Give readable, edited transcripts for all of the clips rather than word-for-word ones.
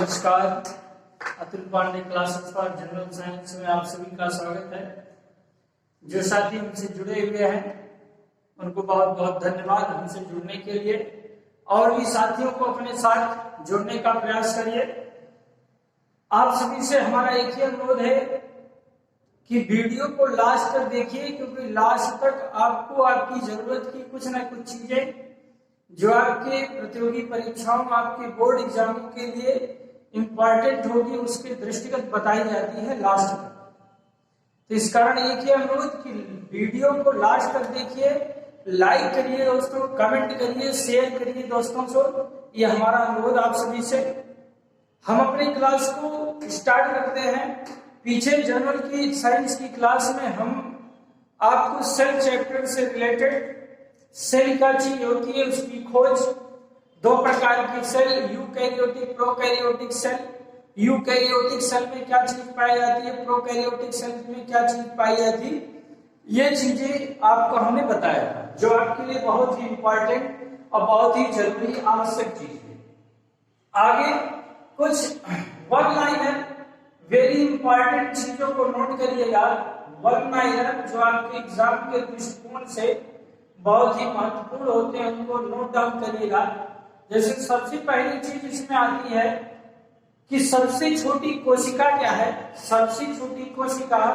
नमस्कार। Atul Pandey classes for general science में आप सभी का स्वागत है। जो साथी हमसे जुड़े हुए हैं उनको बहुत बहुत धन्यवाद हमसे जुड़ने के लिए, और भी साथियों को अपने साथ जोड़ने का प्रयास करिए। आप सभी से हमारा एक ही अनुरोध है कि वीडियो को लास्ट तक देखिए, क्योंकि लास्ट तक आपको आपकी जरूरत की कुछ ना कुछ चीजें जो आपके प्रतियोगी परीक्षाओं, आपके बोर्ड एग्जामों के लिए इंपॉर्टेंट होगी, उसके दृष्टिगत बताई जाती है लास्ट तक। तो इस कारण एक ही अनुरोध कि वीडियो को लास्ट तक देखिए, लाइक करिए दोस्तों, कमेंट करिए, शेयर करिए दोस्तों से। ये हमारा अनुरोध आप सभी से। हम अपनी क्लास को स्टार्ट करते हैं। पीछे जनरल की साइंस की क्लास में हम आपको सेल चैप्टर से रिलेटेड सेल क्या चीज होती है उसकी खोज, दो प्रकार की cell, eukaryotic prokaryotic cell. Eukaryotic cell में क्या चीज पाई जाती है, प्रोकैरियोटिक सेल में क्या चीज पाई जाती है, ये चीजें आपको हमने बताया था, जो आपके लिए बहुत ही इंपॉर्टेंट और बहुत ही जरूरी आवश्यक चीज है। आगे कुछ वन लाइनर वेरी इंपॉर्टेंट चीजों को नोट करिएगा। वन लाइनर जो आपके एग्जाम के दृष्टिकोण से बहुत ही महत्वपूर्ण होते हैं, उनको नोट डाउन करिएगा। जैसे सबसे पहली चीज इसमें आती है कि सबसे छोटी कोशिका क्या है। सबसे छोटी कोशिका,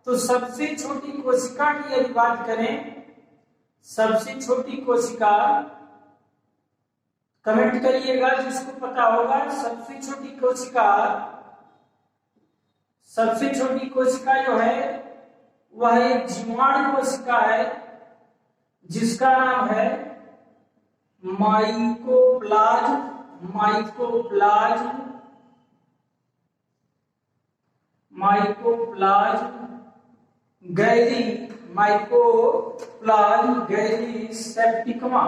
तो सबसे छोटी कोशिका की यदि बात करें, सबसे छोटी कोशिका कमेंट करिएगा जिसको पता होगा। सबसे छोटी कोशिका, सबसे छोटी कोशिका जो है वह एक जीवाणु कोशिका है जिसका नाम है माइकोप्लाज्म। माइकोप्लाज्म, माइकोप्लाज्म गैली, माइकोप्लाज्म गैली सेप्टिकमा,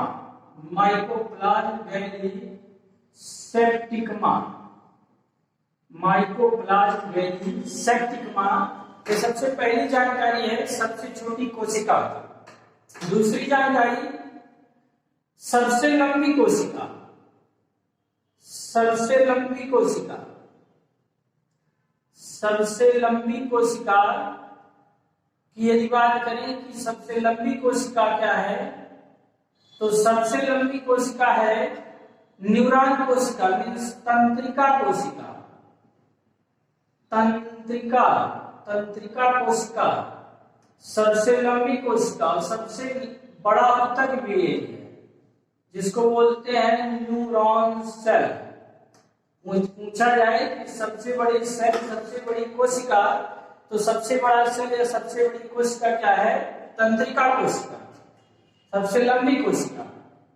माइकोप्लाज्म गैली सेप्टिकमा, माइकोप्लाज्म गैली सेप्टिकमा। ये सबसे पहली जानकारी है, सबसे छोटी कोशिका। दूसरी जानकारी, सबसे लंबी कोशिका। सबसे लंबी कोशिका, सबसे लंबी कोशिका की यदि बात करें कि सबसे लंबी कोशिका क्या है, तो सबसे लंबी कोशिका है न्यूरॉन कोशिका, मीन्स तंत्रिका कोशिका। तंत्रिका, तंत्रिका कोशिका सबसे लंबी कोशिका और सबसे बड़ा ऊतक भी है, जिसको बोलते हैं न्यूरॉन सेल। पूछा जाए कि सबसे बड़ी सेल, सबसे बड़ी कोशिका, तो सबसे बड़ा सेल या सबसे बड़ी कोशिका क्या है? तंत्रिका कोशिका, सबसे लंबी कोशिका।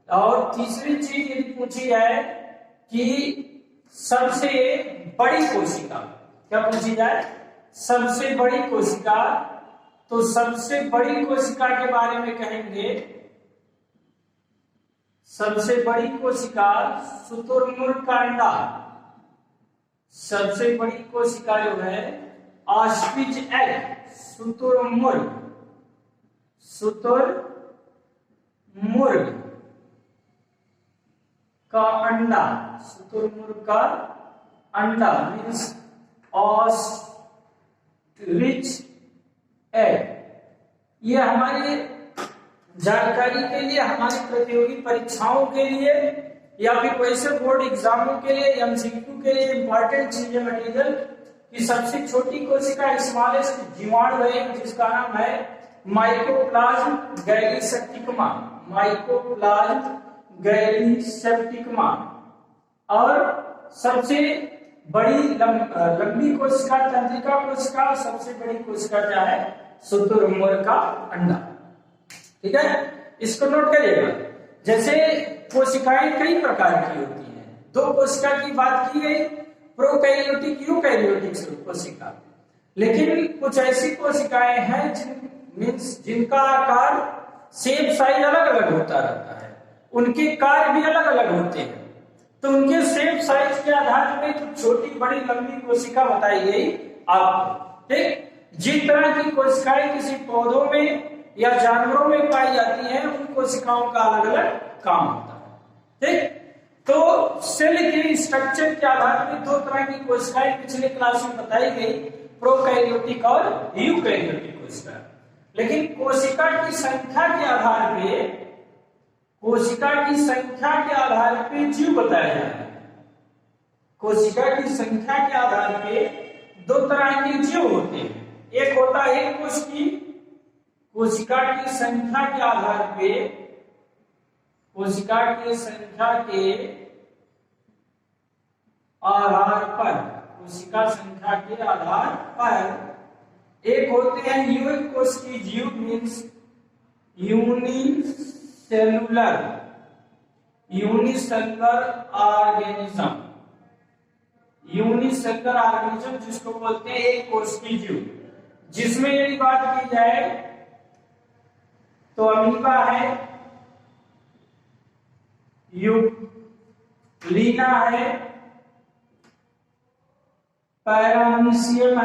और तीसरी चीज यदि पूछी जाए कि सबसे बड़ी कोशिका, क्या पूछी जाए? सबसे बड़ी कोशिका, तो सबसे बड़ी कोशिका के बारे में कहेंगे, सबसे बड़ी कोशिका शुतुरमुर्ग का अंडा। सबसे बड़ी कोशिका जो है ऑस्ट्रिच एग, शुतुरमुर्ग, शुतुरमुर्ग का अंडा, शुतुरमुर्ग का अंडा मीन्स ऑस्ट्रिच एग। ये हमारी जानकारी के लिए, हमारी प्रतियोगी परीक्षाओं के लिए या फिर वैसे बोर्ड एग्जामों के लिए, एमसीक्यू के लिए इंपॉर्टेंट चीजें मटेरियल की सबसे छोटी कोशिका स्मॉलेस्ट जीवाणु है जिसका नाम है माइकोप्लाज्म गैली सेप्टिकमा, माइकोप्लाज्म गैली सेप्टिकमा। और सबसे बड़ी लंबी कोशिका तंत्रिका कोशिका, सबसे बड़ी कोशिका क्या है? शुतुरमुर्ग का अंडा। ठीक है, इसको नोट करिएगा। जैसे कोशिकाएं कई प्रकार की होती हैं, दो कोशिका की बात की गई, प्रोकैरियोटिक, यूकैरियोटिक कोशिका। लेकिन कुछ ऐसी कोशिकाएं हैं जिनका आकार, शेप, साइज अलग अलग होता रहता है, उनके कार्य भी अलग अलग होते हैं। तो उनके शेप साइज के आधार पर कुछ छोटी बड़ी लंबी कोशिका बताई गई आपको। ठीक, जिस तरह की कोशिकाएं किसी पौधों में या जानवरों में पाई जाती हैं, उन कोशिकाओं का अलग अलग काम होता है। ठीक, तो सेल के स्ट्रक्चर के आधार पर दो तरह की कोशिकाएं पिछले क्लास में बताई गई, प्रोकैरियोटिक और यूकैरियोटिक कोशिका। लेकिन कोशिका की संख्या के आधार पे, कोशिका की संख्या के आधार पे जीव बताया जाता है। कोशिका की संख्या के आधार पे दो तरह के जीव होते हैं। एक होता है एक कोश की, कोशिका की संख्या के आधार पे, कोशिका की संख्या के आधार पर, कोशिका संख्या के आधार पर एक होते हैं यूनिक कोश की जीव, means unicellular organism, unicellular organism जिसको बोलते हैं एक कोश की जीव, जिसमें यदि बात की जाए तो अमीबा है, यूग्लिना है, पैरामीशियम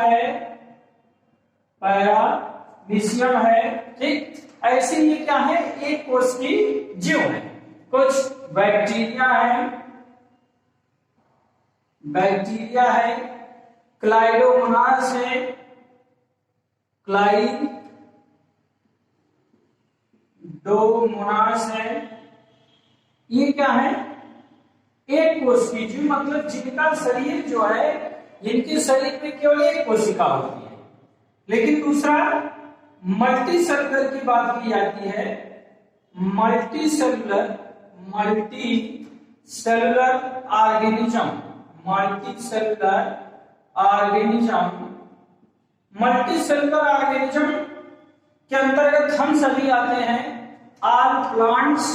है, ठीक। ऐसे ये क्या है, एक कोश की जीव है। कुछ बैक्टीरिया है, क्लाइडोमोनास है, क्लाइडोमोनास है। ये क्या है, एक कोश की जीव, मतलब जिनका शरीर जो है, इनके शरीर में केवल एक कोशिका होती है। लेकिन दूसरा मल्टी सेलुलर की बात की जाती है, multi cellular organism, multi cellular organism के अंतर्गत हम सभी आते हैं। ऑल प्लांट्स,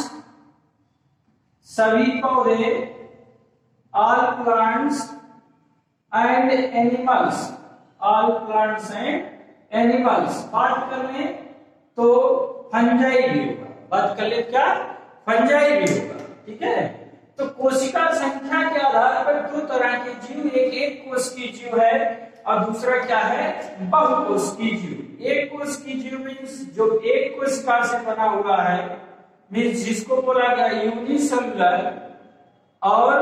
सभी पौधे, all plants and animals, all plants and animals. बात कर ले तो फंजाई भी होगा, बात कर ले क्या, फंजाई भी होगा, ठीक है। तो कोशिका संख्या के आधार पर दो तरह के जीव, एक कोश की जीव है और दूसरा क्या है, बहुकोश की जीव। एक कोश की जीव मीन्स जो एक कोशिका से बना हुआ है, मीन्स जिसको बोला गया यूनिसेलुलर, और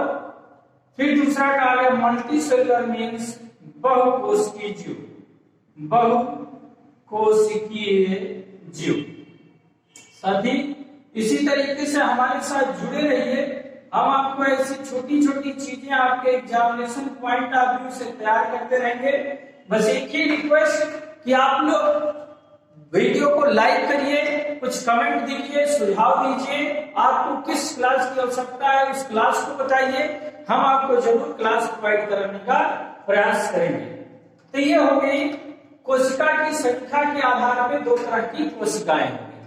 फिर दूसरा कहा गया मल्टी सेलुलर मीन्स बहुकोश की जीव, बहुकोशिकीय जीव। सभी इसी तरीके से हमारे साथ जुड़े रहिए। हम आपको ऐसी छोटी छोटी चीजें आपके एग्जामिनेशन पॉइंट ऑफ व्यू से तैयार करते रहेंगे। बस एक ही रिक्वेस्ट कि आप लोग वीडियो को लाइक करिए, कुछ कमेंट दीजिए, सुझाव दीजिए, आपको किस क्लास की आवश्यकता है उस क्लास को बताइए, हम आपको जरूर क्लास प्रोवाइड कराने का प्रयास करेंगे। तो ये हो गई कोशिका की संख्या के आधार पर दो तरह की कोशिकाएं होंगी,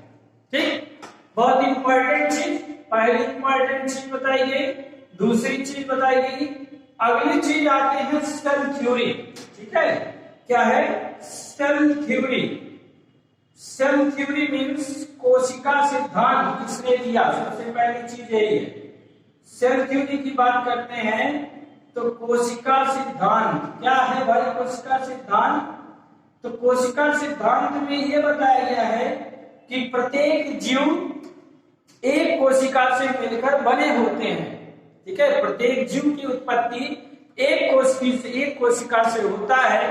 ठीक। बहुत इंपॉर्टेंट चीज, पहली इंपॉर्टेंट चीज बताई गई, दूसरी चीज बताई गई। अगली चीज आते हैं सेल थ्योरी, ठीक है। क्या है, cell theory. Cell theory means कोशिका सिद्धांत किसने दिया, सबसे पहली चीज यही है। सेल थ्योरी की बात करते हैं तो कोशिका सिद्धांत क्या है भाई, कोशिका सिद्धांत। तो कोशिका सिद्धांत में यह बताया गया है कि प्रत्येक जीव एक कोशिका से मिलकर बने होते हैं, ठीक है। प्रत्येक जीव की उत्पत्ति एक कोशिका से होता है।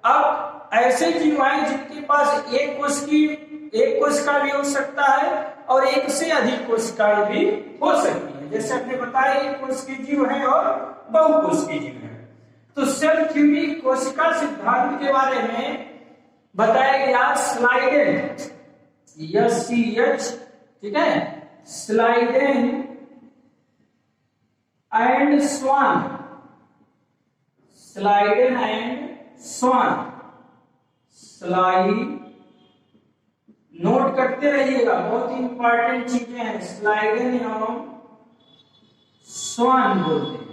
अब ऐसे जीव हैं जिनके पास एक कोशिका भी हो सकता है और एक से अधिक कोशिकाएं भी हो सकती है। जैसे आपने बताया एक कोश की जीव है और बहुकोश की जीव है। तो सेल थ्योरी कोशिका सिद्धांत के बारे में बताया गया स्लाइडेन, SCH, ठीक है, Schleiden and Schwann, Schleiden and Schwann, slide note करते रहिएगा, बहुत ही इंपॉर्टेंट चीजें हैं। स्लाइडेन एवं स्वान बोलते हैं।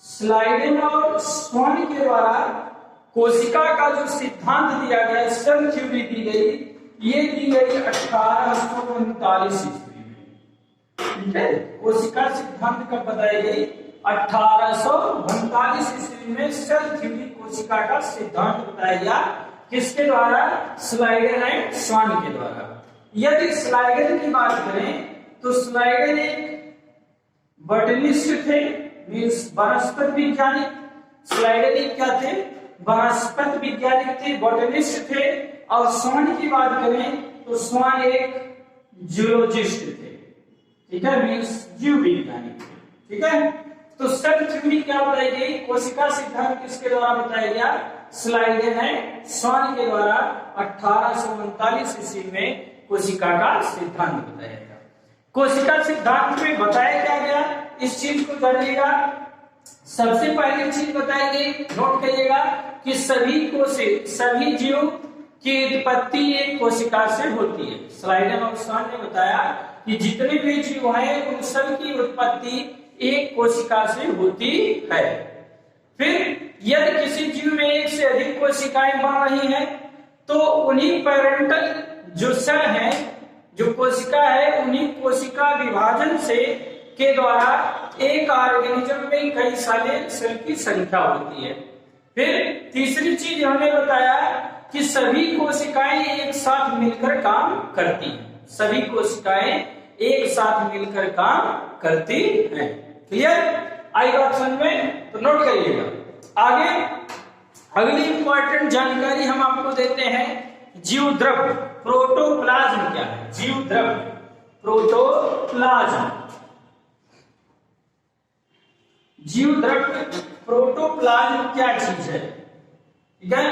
स्लाइडेन और स्वान के द्वारा कोशिका का जो सिद्धांत दिया गया, सेल थ्योरी दी गई, ये दी गई 1839 ईस्वी में, ठीक है। कोशिका सिद्धांत कब बताई गई, 1839 ईस्वी में सेल थ्योरी कोशिका का सिद्धांत बताया गया। किसके द्वारा, स्लाइडेन एंड स्वान के द्वारा। यदि स्लाइडेन की बात करें तो स्लाइडेन एक बॉटनिस्ट थे, मीन्स वनस्पति वैज्ञानिक। स्लाइडेनिक क्या थे? वनस्पति वैज्ञानिक थे, बॉटनिस्ट थे। और स्वान की बात करें तो स्वान एक जूलॉजिस्ट थे, ठीक है, मीन्स जीव वैज्ञानिक थे, ठीक है। तो सेल थ्योरी क्या बताई गई? कोशिका सिद्धांत किसके द्वारा बताया गया? स्लाइडेन है स्वान के द्वारा 1839 ईस्वी में कोशिका का सिद्धांत बताया गया। कोशिका सिद्धांत में बताया क्या गया, इस चीज को जानिएगा। सबसे पहली चीज बताई गई, नोट करिएगा, कि सभी जीव की उत्पत्ति एक कोशिका से होती है। स्लाइडेन और स्वान ने बताया कि जितने भी जीव हैं उन सब की उत्पत्ति एक कोशिका से होती है। फिर यदि किसी जीव में एक से अधिक कोशिकाएं बन रही हैं तो उन्हीं पेरेंटल जो सेल है, जो कोशिका है, उन्हीं कोशिका विभाजन से के द्वारा एक ऑर्गेनिज्म में कई सारे सेल की संख्या होती है। फिर तीसरी चीज हमने बताया कि सभी कोशिकाएं एक साथ मिलकर काम करती हैं। सभी कोशिकाएं एक साथ मिलकर काम करती हैं। क्लियर? आई बात समझ में? तो नोट करिएगा। आगे अगली इंपॉर्टेंट जानकारी हम आपको देते हैं, जीव द्रव्य प्रोटोप्लाज्म क्या है? जीव द्रव्य प्रोटोप्लाज्म, जीव द्रव्य प्रोटोप्लाज्म क्या चीज है? ठीक है,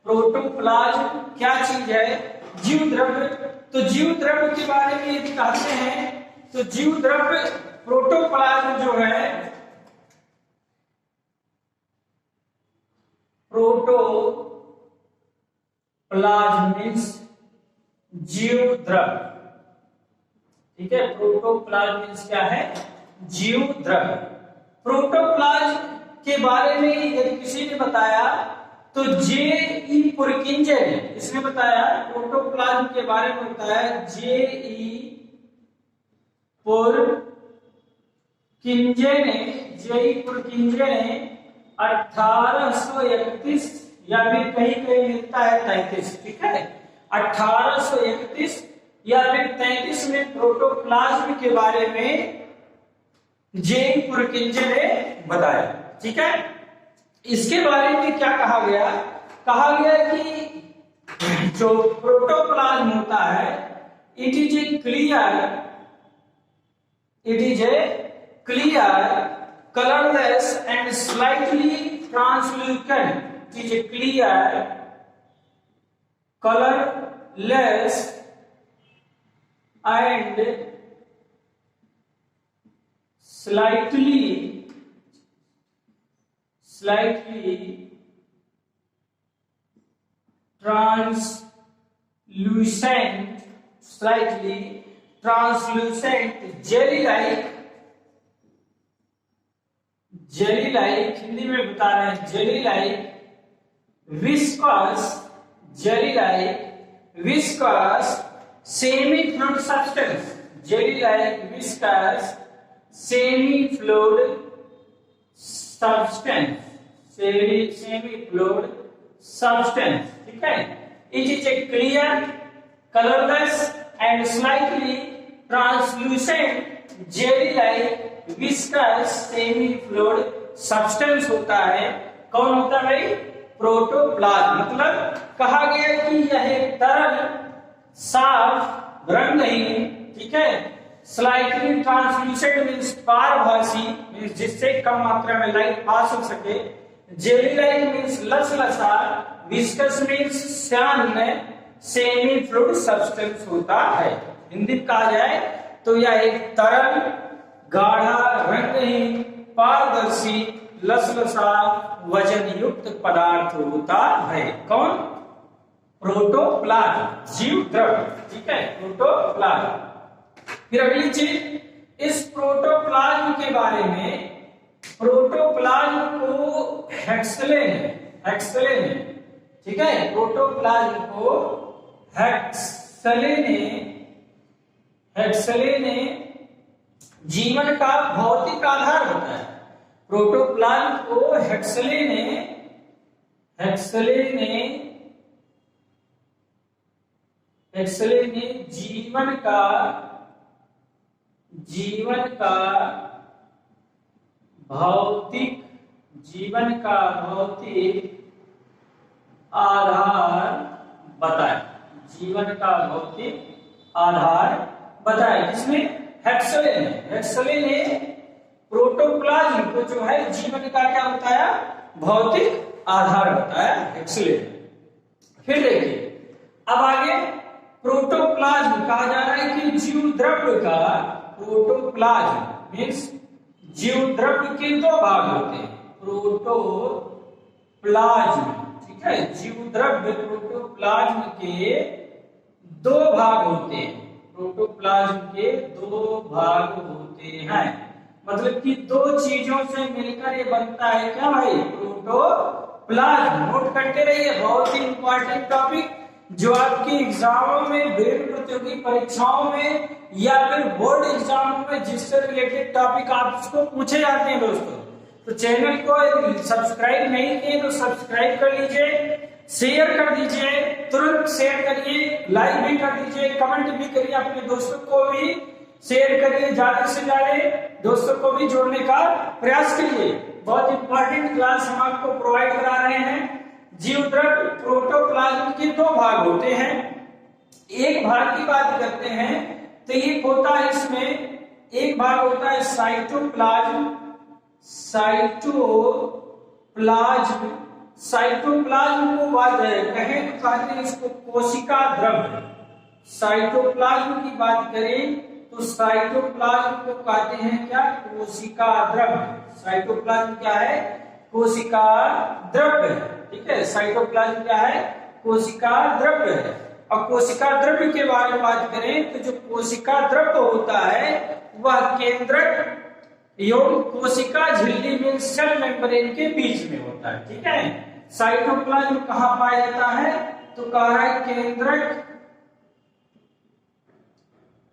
प्रोटोप्लाज्म क्या चीज है? जीव द्रव्य। तो जीव द्रव्य के बारे में यदि कहते हैं तो जीव द्रव्य प्रोटोप्लाज्म जो है, प्रोटोप्लाज्म मीन्स जीव द्रव्य, ठीक है। प्रोटोप्लाज्म मीन्स क्या है? जीव द्रव्य। प्रोटोप्लाज्म के बारे में यदि किसी ने बताया तो जे.ई. पुरकिंजे ने, इसने बताया प्रोटोप्लाज्म के बारे में बताया जे.ई. पुरकिंजे ने 1831 या फिर कहीं कहीं मिलता है 33, ठीक है, 1831 या फिर 33 में प्रोटोप्लाज्म के बारे में जे.ई. पुरकिंजे ने बताया, ठीक है। इसके बारे में क्या कहा गया? कहा गया कि जो प्रोटोप्लाज्म होता है, it is a clear colorless and slightly translucent. It is a clear colorless and slightly translucent jelly like Hindi में बता रहे हैं, jelly like viscous semi fluid substance, jelly like viscous semi fluid substance, ठीक है। It is a clear, colorless and slightly translucent jelly like viscous semi fluid substance होता है। कौन होता है भाई? प्रोटोप्लाज्म। मतलब कहा गया कि यह एक तरल, साफ, रंगहीन, ठीक है, स्लाइटली ट्रांसल्यूसेंट मींस पारभासी, मींस जिससे कम मात्रा में लाइट पास हो सके। जेली लाइक मींस लसलसा, विस्कस मींस श्यान, सेमी फ्लूइड सब्सटेंस होता है। हिंदी में कहा जाए तो यह एक तरल, गाढ़ा, रंगहीन, पारदर्शी, लसलसा, वजन युक्त पदार्थ होता है। कौन? प्रोटोप्लाज्म, जीव द्रव्य, ठीक है, प्रोटोप्लाज्म। फिर अगली चीज, इस प्रोटोप्लाज्म के बारे में, प्रोटोप्लाज्म को हेक्सले ने, ठीक है, प्रोटोप्लाज्म को हेक्सले ने जीवन का भौतिक आधार होता है। प्रोटोप्लाज्म को हेक्सले जीवन का भौतिक जीवन का भौतिक आधार बताए। जीवन का भौतिक आधार बताए। जिसमें हेक्सेलिन है। हेक्सेलिन ने प्रोटोप्लाज्म को जो है जीवन का क्या बताया, भौतिक आधार बताया हेक्सेलिन। फिर देखिए अब आगे प्रोटोप्लाज्म कहा जा रहा है कि जीव द्रव्य का, प्रोटोप्लाज्म मीन्स जीव द्रव्य के दो भाग होते हैं। प्रोटोप्लाज्म, ठीक है, जीव द्रव्य प्रोटोप्लाज्म के दो भाग होते हैं। प्रोटोप्लाज्म के दो भाग होते हैं, मतलब कि दो चीजों से मिलकर ये बनता है क्या भाई, प्रोटोप्लाज्म। नोट करते रहिए, बहुत ही इंपॉर्टेंट टॉपिक जो आपकी एग्जामों में, विभिन्न प्रतियोगी परीक्षाओं में या फिर बोर्ड एग्जाम में जिससे रिलेटेड टॉपिक आपको पूछे जाते हैं दोस्तों। तो चैनल को सब्सक्राइब नहीं किए तो सब्सक्राइब कर लीजिए, शेयर कर दीजिए, तुरंत शेयर करिए, लाइक भी कर दीजिए, कमेंट भी करिए, अपने दोस्तों को भी शेयर करिए, ज्यादा से ज्यादा दोस्तों को भी जोड़ने का प्रयास करिए। बहुत इंपॉर्टेंट क्लास हम आपको प्रोवाइड करा रहे हैं। जीव द्रव्य प्रोटोप्लाज्म के दो भाग होते हैं। एक भाग की बात करते हैं तो ये होता है, इसमें एक भाग होता है साइटोप्लाज्म। साइटोप्लाज्म, साइटोप्लाज्म को बात कहें तो कहते हैं इसको कोशिका द्रव्य। साइटोप्लाज्म की बात करें तो साइटोप्लाज्म को कहते हैं क्या, कोशिका द्रव्य। साइटोप्लाज्म क्या है, कोशिका द्रव्य है, ठीक है। साइटोप्लाज्म क्या है, कोशिका द्रव्य है। और कोशिका द्रव्य के बारे में बात करें तो जो कोशिका द्रव्य होता है वह केंद्रक एवं कोशिका झिल्ली में सेल मेम्ब्रेन के बीच में होता है, ठीक है। साइटोप्लाज्म कहां पाया जाता है तो कह रहा है केंद्रक,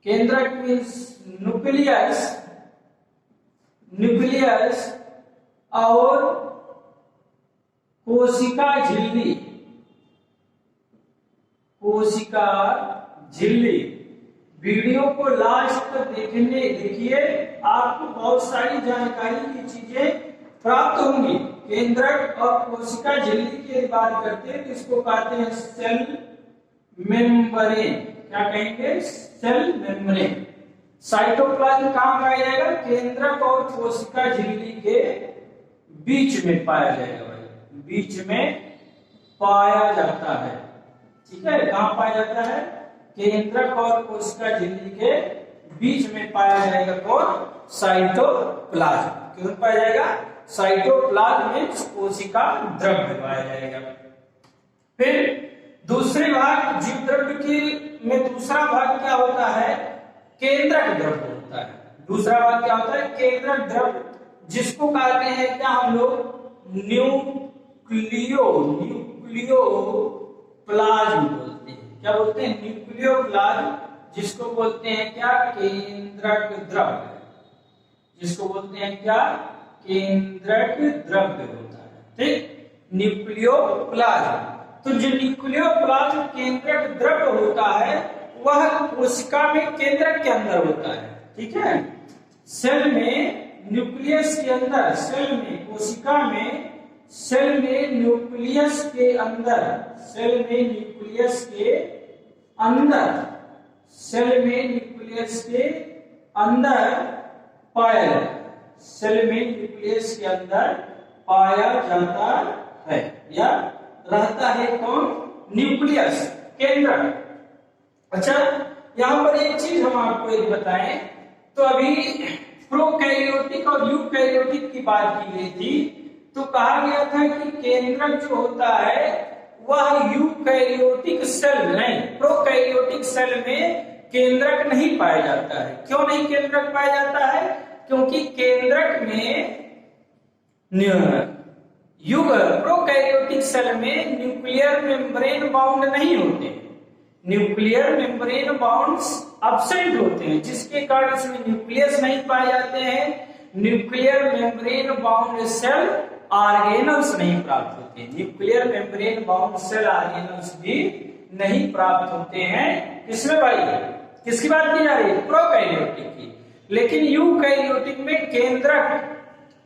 केंद्रक मीन्स न्यूक्लियस, न्यूक्लियस और कोशिका झिल्ली, कोशिका झिल्ली। वीडियो को लास्ट तक देखिए, आपको बहुत सारी जानकारी की चीजें प्राप्त होंगी। केंद्रक और कोशिका झिल्ली की बात करते हैं तो इसको कहते हैं सेल मेम्ब्रेन। क्या कहेंगे, सेल मेम्ब्रेन। साइटोप्लाज्म कहां पाया जाएगा, केंद्रक और कोशिका झिल्ली के बीच में पाया जाएगा भाई, बीच में पाया जाता है, ठीक है। कहां पाया जाता है, केंद्रक और कोशिका झिल्ली के बीच में पाया जाएगा कौन, साइटोप्लाज्म। क्यों पाया जाएगा, साइटोप्लाज्म में कोशिका द्रव्य पाया जाएगा। फिर दूसरे भाग जीव द्रव्य की में दूसरा भाग क्या होता है, केंद्रक द्रव्य होता है। दूसरा भाग क्या होता है, केंद्रक द्रव्य, जिसको कहते हैं क्या हम लोग, न्यूक्लियो प्लाज्म बोलते हैं। क्या बोलते हैं, न्यूक्लियोप्लाज्म, जिसको बोलते हैं क्या, केंद्रक द्रव्य, जिसको बोलते हैं क्या, केंद्रक द्रव्य होता है, ठीक। न्यूक्लियोप्लाज्म, तो जो न्यूक्लियोप्लाज्म केंद्रक द्रव्य होता है वह कोशिका में केंद्रक के अंदर होता है, ठीक है। सेल में न्यूक्लियस के अंदर, सेल में, कोशिका में, सेल में न्यूक्लियस के अंदर, सेल में न्यूक्लियस के अंदर, सेल में न्यूक्लियस के अंदर पाया जाता है, सेल में न्यूक्लियस के अंदर पाया जाता है या रहता है कौन, न्यूक्लियस, केंद्रक। अच्छा, यहां पर एक चीज हम आपको एक बताएं तो अभी प्रोकैरियोटिक और यूकैरियोटिक की बात की गई थी, तो कहा गया था कि केंद्रक जो होता है वह यूकैरियोटिक सेल नहीं, प्रोकैरियोटिक सेल में केंद्रक नहीं पाया जाता है। क्यों नहीं केंद्रक पाया जाता है, क्योंकि केंद्रक में प्रोकैरियोटिक सेल में न्यूक्लियर मेम्ब्रेन बाउंड नहीं होते, न्यूक्लियर मेम्ब्रेन बाउंड्स एब्सेंट होते हैं, जिसके कारण इसमें न्यूक्लियस नहीं पाए जाते हैं। Nuclear membrane bound cell organelles नहीं प्राप्त होते, nuclear membrane bound cell organelles भी नहीं प्राप्त होते हैं। किसमें भाई, किसकी बात की जा रही है, प्रोकैरियोटिक की। लेकिन यूकैरियोटिक में केंद्रक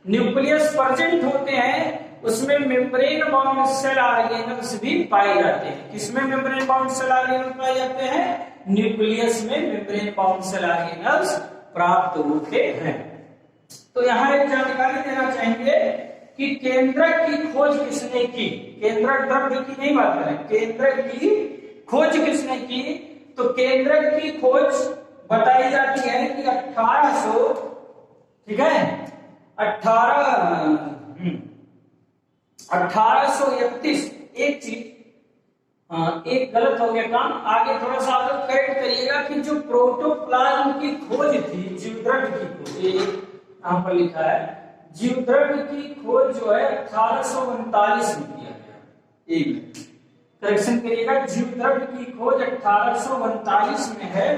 न्यूक्लियस प्रेजेंट होते हैं उसमें मेम्ब्रेन बाउंड सेल ऑर्गेनल्स भी पाए जाते हैं। किसमें मेम्ब्रेन बाउंड सेल ऑर्गेनल्स पाए जाते हैं? न्यूक्लियस में मेम्ब्रेन बाउंड सेल ऑर्गेनल्स प्राप्त होते हैं। तो यहाँ एक जानकारी देना चाहेंगे कि केंद्रक की खोज किसने की? केंद्रक द्रव्य की नहीं बात करें, केंद्रक की खोज किसने की? तो केंद्रक की खोज बताई जाती है कि 1800, ठीक है, 1831। एक चीज, एक गलत हो गया काम, आगे थोड़ा सा आप लोग करेक्ट करिएगा कि जो प्रोटोप्लाज्म की खोज थी, जीवद्रव्य की खोज, यहाँ पर लिखा है जीवद्रव्य की खोज जो है 1839 में किया गया। एक करेक्शन करिएगा, जीवद्रव्य की खोज 1839 में है।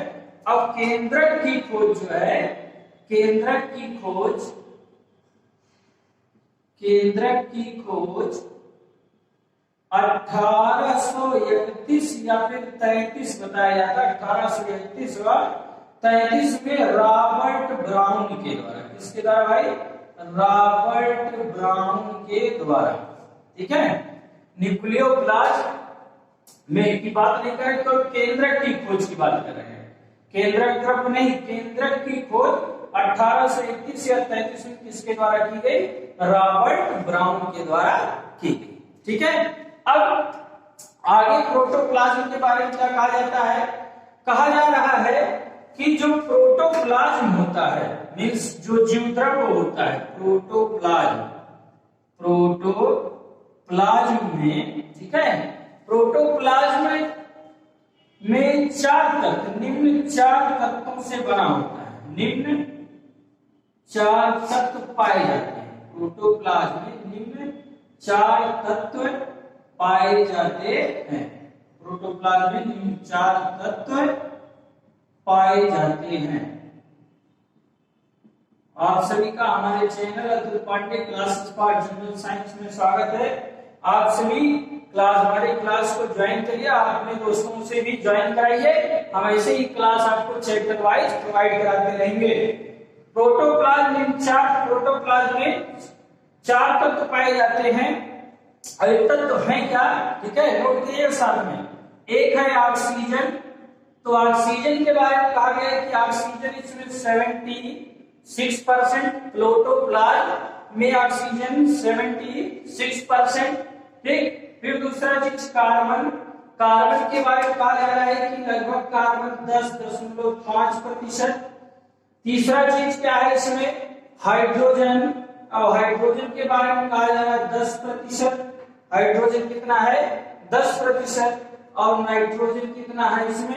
अब केंद्रक की खोज जो है, केंद्रक की खोज 1831 या फिर 33 बताया जाता है। 1831 और 33 में रॉबर्ट ब्राउन के द्वारा। किसके द्वारा भाई? रॉबर्ट ब्राउन के द्वारा। ठीक है, न्यूक्लियोप्लाज्म में की बात नहीं करें तो केंद्रक की खोज की बात कर रहे हैं। केंद्रक द्रव्य नहीं, केंद्रक की खोज 1831 या 33 में किसके द्वारा की गई? रॉबर्ट ब्राउन के द्वारा की गई। ठीक है, अब आगे प्रोटोप्लाज्म के बारे में क्या कहा जाता है? कहा जा रहा है कि जो प्रोटोप्लाज्म होता है, मींस जो जीवद्रव्य होता है, प्रोटोप्लाज्म में, ठीक है, प्रोटोप्लाज्म में 4 तत्व, निम्न 4 तत्वों से बना होता है। निम्न 4 तत्व पाए जाते हैं। प्रोटोप्लाज्म में निम्न 4 तत्व पाए जाते हैं। प्रोटोप्लाज्म में निम्न 4 तत्व पाए जाते हैं। आप सभी का हमारे channel Atul Pandey classes for general science में स्वागत है। आप सभी हमारे क्लास को ज्वाइन करिए, आप अपने दोस्तों से भी ज्वाइन कराइए। हम ऐसे ही क्लास आपको चैप्टर वाइज प्रोवाइड कराते रहेंगे। प्रोटोप्लाज्म में 4 तत्व पाए जाते हैं। और तत्व है क्या? ठीक है, नोट कीजिए साथ में। एक है ऑक्सीजन। तो ऑक्सीजन के बारे में कहा गया है कि ऑक्सीजन इसमें 76%, प्रोटोप्लाज्म में ऑक्सीजन 76%। ठीक, फिर दूसरा चीज कार्बन। कार्बन के बारे में कहा जा रहा है कि लगभग कार्बन 10.5%। तीसरा चीज क्या है इसमें? हाइड्रोजन। और हाइड्रोजन के बारे में कहा जा रहा है 10%। हाइड्रोजन कितना है? 10%। और नाइट्रोजन कितना है इसमें?